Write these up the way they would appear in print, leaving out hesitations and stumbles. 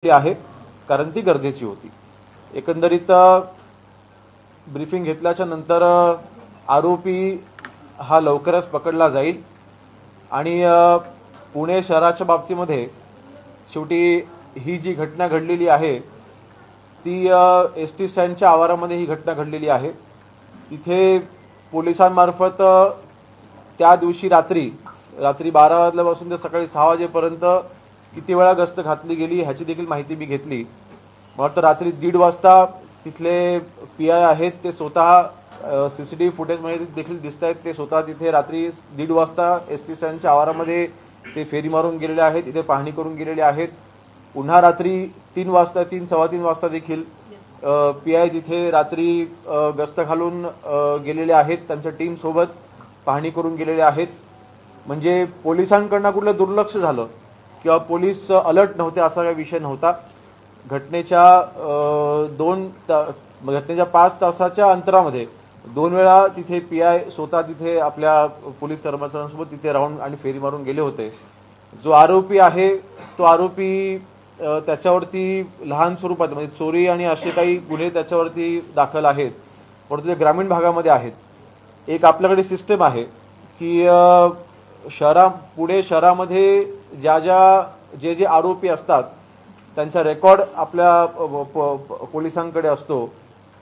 आहे, कारण ती गरजेची होती। एकंदरीत ब्रीफिंग घेतल्याच्या नंतर आरोपी हा लवकरच पकडला जाईल आणि पुणे शहराच्या बाबतीमध्ये शेवटी ही जी घटना घडलेली आहे ती एसटी स्टँडच्या आवारामध्ये ही घटना घडलेली आहे। तिथे पोलिसांमार्फत त्या दिवशी रात्री 12 वाजल्यापासून ते सकाळी 6 वाजेपर्यंत किती वेळा गस्त घातली गेली ह्याची देखील माहिती मी घेतली। मला वाटतं रात्री 1:30 वाजता तिथले पीआय आहेत ते स्वतः सीसीटीव्ही फुटेजमध्ये देखील दिसत आहेत, ते स्वतः तिथे रात्री 1:30 वाजता एसटी स्टँडच्या आवारामध्ये ते फेरी मारून गेलेले आहेत, इथे पाहणी करून गेलेले आहेत। पुन्हा रात्री 3 वाजता 3-3:15 वाजता देखील पीआय तिथे रात्री गस्त घालून गेलेले आहेत, त्यांच्या टीम सोबत पाहणी करून गेलेले आहेत। म्हणजे पोलिसांकडून कुठलं दुर्लक्ष झालं किंवा पोलीस अलर्ट नव्हते असा काही विषय नव्हता। घटनेच्या 5 तासाच्या अंतरामध्ये 2 वेळा तिथे पीआय स्वतः तिथे आपल्या पोलीस कर्मचाऱ्यांसोबत तिथे राहून आणि फेरी मारून गेले होते। जो आरोपी आहे तो आरोपी त्याच्यावरती लहान स्वरूपात म्हणजे चोरी आणि असे काही गुन्हे त्याच्यावरती दाखल आहेत, परंतु ते ग्रामीण भागामध्ये आहेत। एक आपल्याकडे सिस्टम आहे की पुणे शहरामध्ये जे आरोपी असतात त्यांचा रेकॉर्ड आपल्या पोलिसांकडे असतो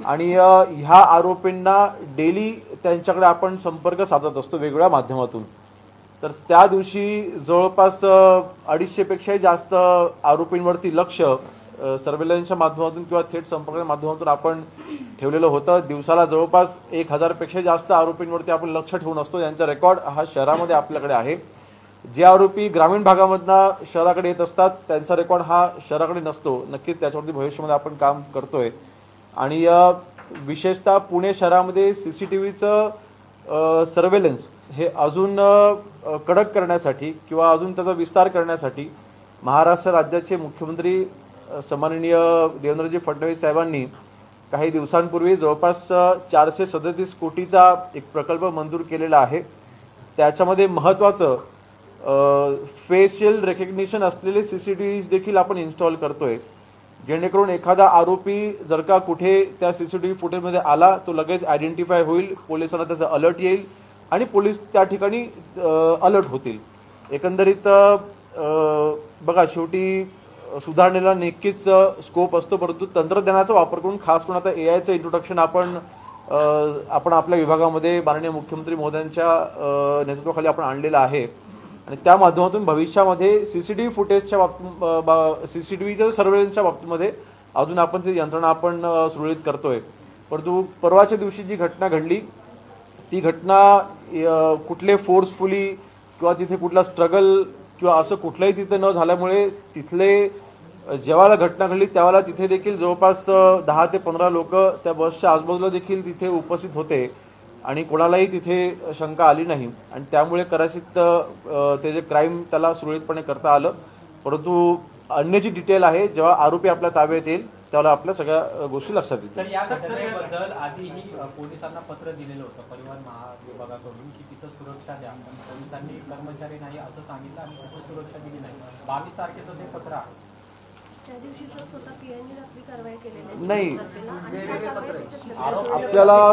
आणि ह्या आरोपींना डेली त्यांच्याकडे आपण संपर्क साधत असतो वेगवेगळ्या माध्यमातून। तर त्या दिवशी जवळपास 250 पेक्षाही जास्त आरोपींवरती लक्ष सर्व्हेलन्सच्या माध्यमातून किंवा थेट संपर्काच्या माध्यमातून आपण ठेवलेलं होतं। दिवसाला जवळपास 1000 पेक्षा जास्त आरोपींवरती आपण लक्ष ठेवून असतो, यांचा रेकॉर्ड हा शहरामध्ये आपल्याकडे आहे। जे आरोपी ग्रामीण भागामधनं शहराकडे येत असतात त्यांचा रेकॉर्ड हा शहराकडे नसतो। नक्कीच त्याच्यावरती भविष्यामध्ये आपण काम करतोय आणि विशेषतः पुणे शहरामध्ये सीसीटीव्हीचं सर्व्हेलन्स हे अजून कडक करण्यासाठी किंवा अजून त्याचा विस्तार करण्यासाठी महाराष्ट्र राज्याचे मुख्यमंत्री सन्माननीय देवेंद्रजी फडणवीस साहेबांनी काही दिवसांपूर्वी जवळपास 437 कोटीचा एक प्रकल्प मंजूर केलेला आहे। त्याच्यामध्ये महत्त्वाचं फेशियल रेकग्निशन असलेले सीसीटीव्हीज देखील आपण इन्स्टॉल करतोय, जेणेकरून एखादा आरोपी जर का कुठे त्या सीसीटीव्ही फुटेजमध्ये आला तो लगेच आयडेंटिफाय होईल, पोलिसांना त्याचा अलर्ट येईल आणि पोलीस त्या ठिकाणी अलर्ट होतील। एकंदरीत बघा शेवटी सुधारणेला नक्कीच स्कोप असतो, परंतु तंत्रज्ञानाचा वापर करून खास करून आता एआयचं इंट्रोडक्शन आपण आपल्या विभागामध्ये माननीय मुख्यमंत्री महोदयांच्या नेतृत्वाखाली आपण आणलेलं आहे आणि त्या माध्यमातून भविष्यामध्ये सीसीटीव्ही फुटेजच्या सीसीटीव्हीच्या सर्व्हेलन्सच्या बाबतीमध्ये अजून आपण ती यंत्रणा आपण सुरळीत करतोय। परंतु परवाच्या दिवशी जी घटना घडली ती घटना कुठले फोर्सफुली किंवा तिथे कुठला स्ट्रगल किंवा असं कुठलंही तिथे न झाल्यामुळे तिथले जेव्हा घटना घडली त्यावेळेला तिथे देखील जवळपास 10 ते 15 लोक त्या बसच्या आजूबाजूला देखील तिथे उपस्थित होते आणि कोणालाही तिथे शंका आली नाही आणि त्यामुळे कदाचित ते जे क्राईम त्याला सुरळीतपणे करता आलं। परंतु अन्य जी डिटेल आहे जेव्हा आरोपी आपल्या ताब्यात येईल त्यावेळेला आपल्या सगळ्या गोष्टी लक्षात येतील। तर या घटनेबद्दल आधीही पोलिसांना पत्र दिलेलं होतं परिवहन महाविभागाकडून की तिथं सुरक्षा द्या, पण पोलिसांनी कर्मचारी नाही असं सांगितलं आणि तिथं सुरक्षा दिली नाही। 22 तारखेचं ते पत्र आहे, त्या दिवशी स्वतः पीआयने रात्री कारवाई केलेली नाही। आपल्याला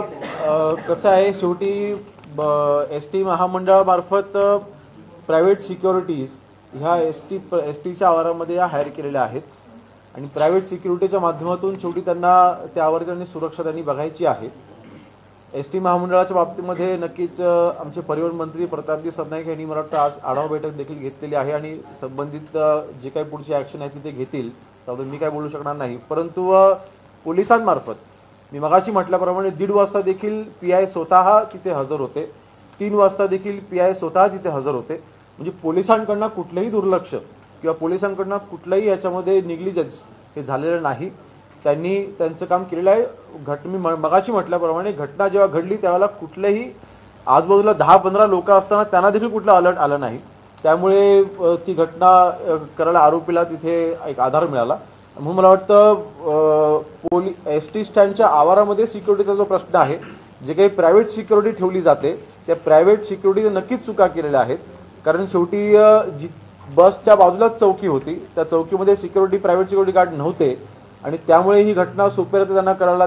कसं आहे शेवटी एसटी महामंडळामार्फत प्रायव्हेट सिक्युरिटीज ह्या एसटीच्या आवारामध्ये हायर केलेल्या आहेत आणि प्रायव्हेट सिक्युरिटीच्या माध्यमातून शेवटी त्यांना त्या आवाराची सुरक्षा त्यांनी बघायची आहे। एसटी महामंडळाच्या बाबतीमध्ये नक्कीच आमचे परिवहन मंत्री प्रतापजी सरनाईक यांनी मला वाटतं आज आढावा बैठक देखील घेतलेली आहे आणि संबंधित जे काही पुढची ॲक्शन आहे ते घेतील, त्याबद्दल मी काय बोलू शकणार नाही। परंतु पोलिसांमार्फत मी मगाशी म्हटल्याप्रमाणे 1:30 वाजता देखील पीआय स्वतः तिथे हजर होते, 3 वाजता देखील पीआय स्वतः तिथे हजर होते। म्हणजे पोलिसांकडनं कुठलंही दुर्लक्ष किंवा पोलिसांकडनं कुठलंही याच्यामध्ये निग्लिजन्स हे झालेलं नाही, त्यांनी त्यांचं काम केलेलं आहे। मी मगाशी म्हटल्याप्रमाणे घटना जेव्हा घडली त्यावेळेला कुठलेही आजूबाजूला 10-15 लोक असताना त्यांना देखील कुठलं अलर्ट आलं नाही, त्यामुळे ती घटना करायला आरोपीला तिथे एक आधार मिळाला। म्हणून मला वाटतं एसटी स्टँडच्या आवारामध्ये सिक्युरिटीचा जो प्रश्न आहे, जे काही प्रायव्हेट सिक्युरिटी ठेवली जाते त्या प्रायव्हेट सिक्युरिटीने नक्कीच चुका केलेल्या आहेत, कारण शेवटी बसच्या बाजूलाच चौकी होती, त्या चौकीमध्ये प्रायव्हेट सिक्युरिटी गार्ड नव्हते आणि त्यामुळे ही घटना सोपेरित्या त्यांना करायला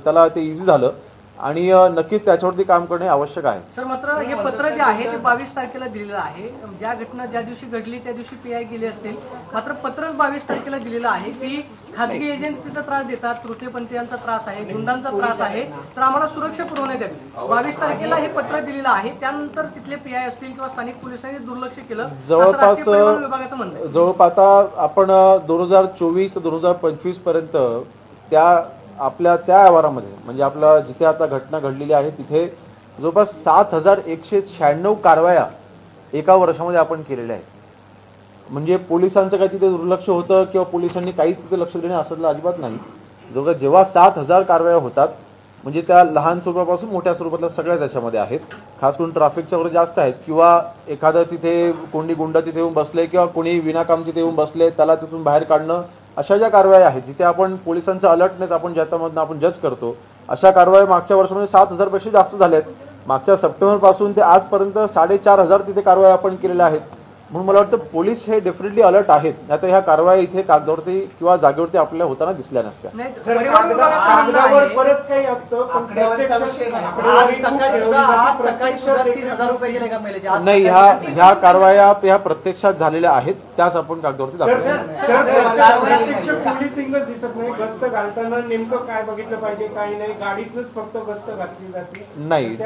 त्याला ते इझी झालं आणि नक्कीच त्याच्यावरती काम करणे आवश्यक आहे. सर, मात्र हे पत्र जे आहे ते 22 तारखेला दिलेलं आहे. ज्या घटना ज्या दिवशी घडली त्या दिवशी पीआय गेले असतील, मात्र पत्रच 22 तारखेला दिलेलं आहे की खासगी एजंट तिथं त्रास देतात, तृतीयपंथीयांचा त्रास आहे, गुंडांचा त्रास आहे, तर आम्हाला सुरक्षा पुरवण्यात यावी. 22 तारखेला हे पत्र दिलेलं आहे. त्यानंतर तिथले पीआय असतील किंवा स्थानिक पोलिसांनी दुर्लक्ष केलं असं राष्ट्रीय परिवहन विभागाचं म्हणणं आहे. जवळपास आता आपण 2024 ते 2025 पर्यंत आपल्या त्या आवारामध्ये म्हणजे आपला जिथे आता घटना घडलेली आहे तिथे जवळपास 7,196 कारवाया एका वर्षामध्ये आपण केलेल्या आहेत. म्हणजे पोलिसांचं काही तिथे दुर्लक्ष होतं किंवा पोलिसांनी काहीच तिथे लक्ष देणे असं अजिबात नाही. जेव्हा 7,000 कारवाया होतात म्हणजे त्या लहान स्वरूपापासून मोठ्या स्वरूपातल्या सगळ्या त्याच्यामध्ये आहेत. खास करून ट्रॅफिकच्या वगैरे जास्त आहेत किंवा एखादं तिथे कोणी गुंड तिथे येऊन बसले किंवा कोणी विनाकाम तिथे येऊन बसले त्याला तिथून बाहेर काढणं, अशा ज्या कारवाया आहेत जिथे आपण पोलिसांचा अलर्टनेस आपण ज्याच्यामधून आपण जज करतो, अशा कारवाया मागच्या वर्षामध्ये 7,000 पेक्षा जास्त झाल्या आहेत. मागच्या सप्टेंबर पासून ते आजपर्यंत 4,500 तिथे कारवाया आपण केलेल्या आहेत. म्हणून मला वाटतं पोलीस हे डेफिनेटली अलर्ट आहेत. आता ह्या कारवाया इथे कागदावरती किंवा जागेवरती आपल्याला होताना दिसल्या नसत्या. कागदावर बरंच काही असतं पण नाही, ह्या कारवाया ह्या प्रत्यक्षात झालेल्या आहेत, त्याच आपण कागदावरती दाखवल्या. पोलिसिंगच दिसत नाही. गस्त घालताना नेमकं काय बघितलं पाहिजे काय नाही, गाडीतूनच फक्त गस्त घातली जाते. नाही,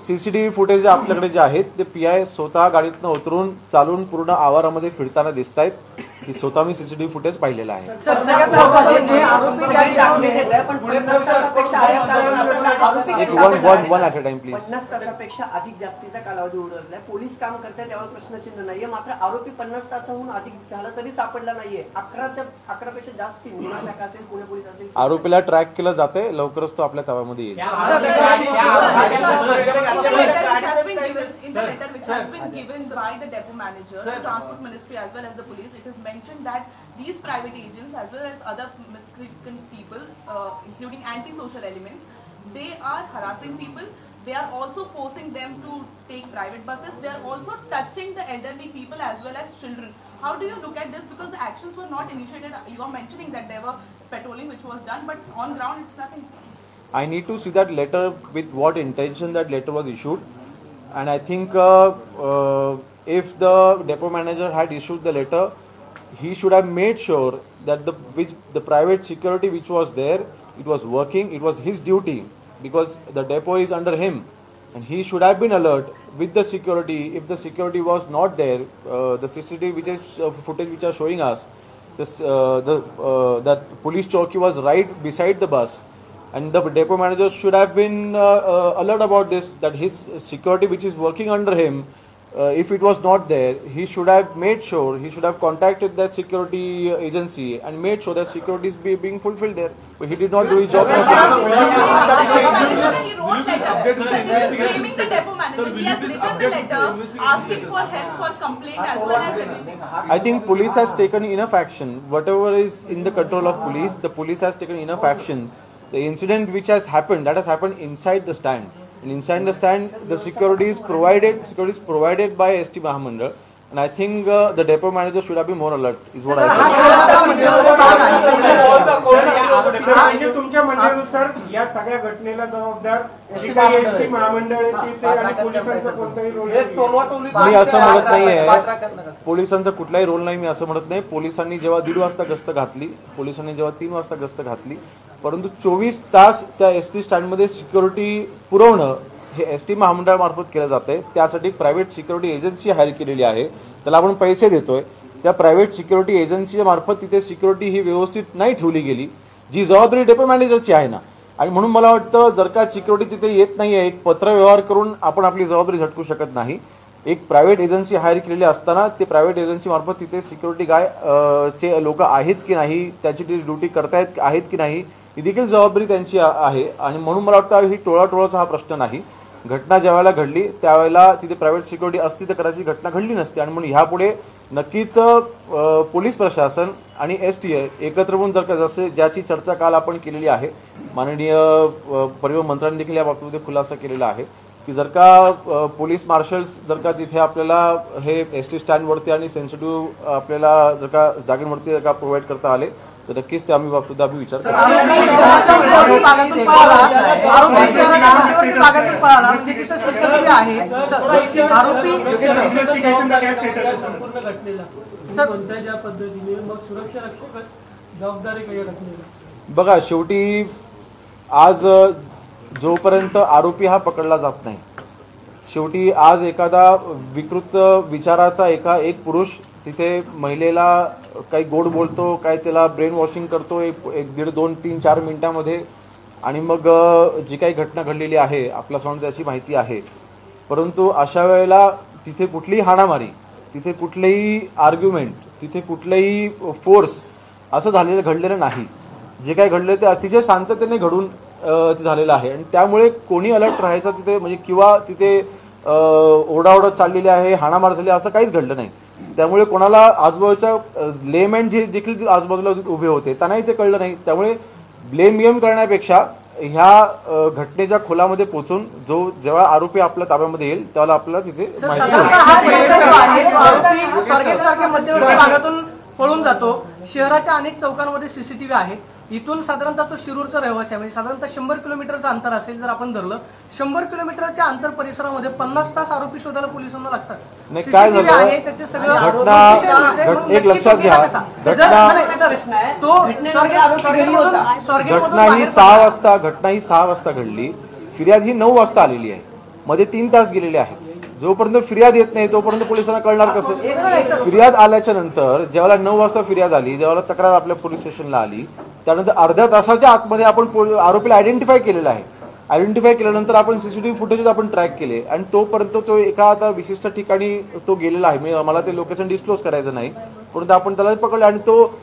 सीसीटीव्ही फुटेज आपल्याकडे जे आहेत ते पीआय स्वतः गाडीतनं उतरून चालून पूर्ण आवारामध्ये फिरताना दिसत आहेत. की स्वतः मी सीसीटीव्ही फुटेज पाहिलेलं आहे. एक one at a time please. 50 तासापेक्षा अधिक जास्तीचा कालावधी उडवलाय. पोलीस काम करतात त्यावर प्रश्नचिन्ह नाहीये, मात्र आरोपी 50 तासाहून अधिक झाला तरी सापडला नाहीये. 11पेक्षा जास्त निमा शाखा असेल, पुणे पोलीस असेल, आरोपीला ट्रॅक केलं जाते, लवकरच तो आपल्या ताब्यामध्ये येईल. Ministry as well as the police, it is mentioned that these private agents as well as other miscreant people, including anti-social elements, they are harassing people. They are also forcing them to take private buses. They are also touching the elderly people as well as children. How do you look at this? Because the actions were not initiated. You are mentioning that there were patrolling which was done, but on ground it's nothing. I need to see that letter with what intention that letter was issued, and I think if the depot manager had issued the letter, he should have made sure that the private security which was there, it was working. It was his duty because the depot is under him, and he should have been alert with the security. If the security was not there, the CCTV which is footage which are showing us, that police chowki was right beside the bus, and the depot manager should have been alert about this, that his security which is working under him, if it was not there, he should have made sure, he should have contacted that security agency and made sure that security is being fulfilled there. But he did not do his job. He wrote letter blaming the depot manager. He has written the letter asking for help for complaint as well as everything. I think police has taken enough action. Whatever is in the control of police, the police has taken enough action. The incident which has happened, that has happened inside the stand. And inside the stand, the security is provided by ST Mahamandal. And I think the depot manager should have been more alert, is what I think. म्हणजे तुमच्या म्हणण्यानुसार या सगळ्या घटनेला जबाबदार जी काही ST महामंडळ आहे ते आणि पोलिसांचा कोणताही रोल मी असं म्हणत नाहीये, पोलिसांचा कुठलाही रोल नाही, मी असं म्हणत नाही. पोलिसांनी जेव्हा 1:30 वाजता गस्त घातली, पोलिसांनी जेव्हा 3 वाजता गस्त घातली, परंतु 24 तास त्या एसटी स्टँडमध्ये सिक्युरिटी पुरवणं हे एसटी महामंडळामार्फत केलं जातंय. त्यासाठी प्रायव्हेट सिक्युरिटी एजन्सी हायर केलेली आहे, त्याला आपण पैसे देतोय. त्या प्रायव्हेट सिक्युरिटी एजन्सीच्या मार्फत तिथे सिक्युरिटी ही व्यवस्थित नाही ठेवली गेली, जी जबाबदारी डेपो मॅनेजरची आहे ना. आणि म्हणून मला वाटतं जर का सिक्युरिटी तिथे येत नाहीये, एक पत्र व्यवहार करून आपण आपली जबाबदारी झटकू शकत नाही. एक प्रायव्हेट एजन्सी हायर केलेली असताना ते प्रायव्हेट एजन्सी मार्फत तिथे सिक्युरिटी चे लोक आहेत की नाही, त्याची ड्युटी करतायत आहेत की नाही, ही देखील जबाबदारी त्यांची आहे. आणि म्हणून मला वाटतं ही टोळाटोळाचा हा प्रश्न नाही. घटना ज्यावेळेला घडली त्यावेळेला तिथे प्रायव्हेट सिक्युरिटी असती तर कदाचित घटना घडली नसती. आणि म्हणून ह्यापुढे नक्कीच पोलीस प्रशासन आणि STI एकत्र होऊन जर का जसे ज्याची चर्चा काल आपण केलेली आहे, माननीय परिवहन मंत्र्यांनी देखील या बाबतीमध्ये खुलासा केलेला आहे, की जर का पोलीस मार्शल्स जर का तिथे आपल्याला हे एसटी स्टँडवरती आणि सेन्सिटिव्ह आपल्याला जर का जागेवरती जर का प्रोव्हाइड करता आले तर नक्कीच ते आम्ही बाबतीत आम्ही विचार करू. आरोपी भागातून पळाला, आरोपी शहराच्या भागातून पळाला, म्हणजे तिथं CCTV आहे. आरोपी इन्व्हेस्टिगेशनचा काय स्टेटस आहे संपूर्ण घटनेला सर, कोणत्या ज्या पद्धतीने मग सुरक्षा रक्षक जबाबदारी काही घटनेला बघा, शेवटी आज जोपर्यंत आरोपी हा पकडला जात नाही, शेवटी आज एखादा विकृत विचाराचा एक पुरुष तिथे महिलेला काही गोड बोलतो, काही त्याला ब्रेन वॉशिंग करतो एक दीड 2 3 4 मिनिटांमध्ये, आणि मग जी काही घटना घडलेली आहे आपल्या समोर त्याची माहिती आहे. परंतु अशा वेळेला तिथे कुठलीही हाणामारी, तिथे कुठलेही आर्ग्युमेंट, तिथे कुठलेही फोर्स असं घडलेलं नाही. जे काही घडलं ते अतिशय शांततेने घडून ते झालेलं आहे. आणि त्यामुळे कोणी अलर्ट राहायचं तिथे म्हणजे किंवा तिथे ओरडाओरड चाललेली आहे, हाणामार झाली असं काहीच घडलं नाही. त्यामुळे कोणाला आजूबाजूच्या लेमॅन जे देखील आजूबाजूला उभे होते त्यांनाही ते कळलं नाही. त्यामुळे ब्लेम गेम करण्यापेक्षा ह्या घटनेच्या खोलामध्ये पोहोचून जेव्हा आरोपी आपल्या ताब्यामध्ये येईल त्यावेळेला आपल्याला तिथे माहिती साधारणतः हा प्रकार जो आहे, तो आरोपी स्वारगेटसारख्या मध्यवर्ती भागातून पळून जातो. शहराच्या अनेक चौकांमध्ये CCTV आहेत. इथून साधारणतः तो शिरूरचा रहिवासी आहे, म्हणजे साधारणतः 100 किलोमीटरचं अंतर असेल. जर आपण धरलं 100 किलोमीटरच्या अंतर परिसरामध्ये 50 तास आरोपी शोधायला पोलिसांना लागतात. नाही, काय CCTV झालं? आहे, त्याचे सगळं एक लक्षात घ्या, घटना ही 6 वाजता घडली. फिर्याद ही 9 वाजता आलेली आहे. मध्ये 3 तास गेलेले आहेत. जोपर्यंत फिर्याद येत नाही तोपर्यंत पोलिसांना कळणार कसं? फिर्याद आल्याच्या नंतर ज्यावेळेला 9 वाजता फिर्याद आली, ज्यावेळेला तक्रार आपल्या पोलीस स्टेशनला आली, त्यानंतर अर्ध्या तासाच्या आतमध्ये आपण आरोपीला आयडेंटिफाय केलेला आहे. आयडेंटिफाय केल्यानंतर आपण CCTV फुटेज आपण ट्रॅक केले आणि तोपर्यंत तो एका आता विशिष्ट ठिकाणी तो गेलेला आहे. मला ते लोकेशन डिस्क्लोज करायचं नाही, परंतु आपण त्याला पकडलं आणि तो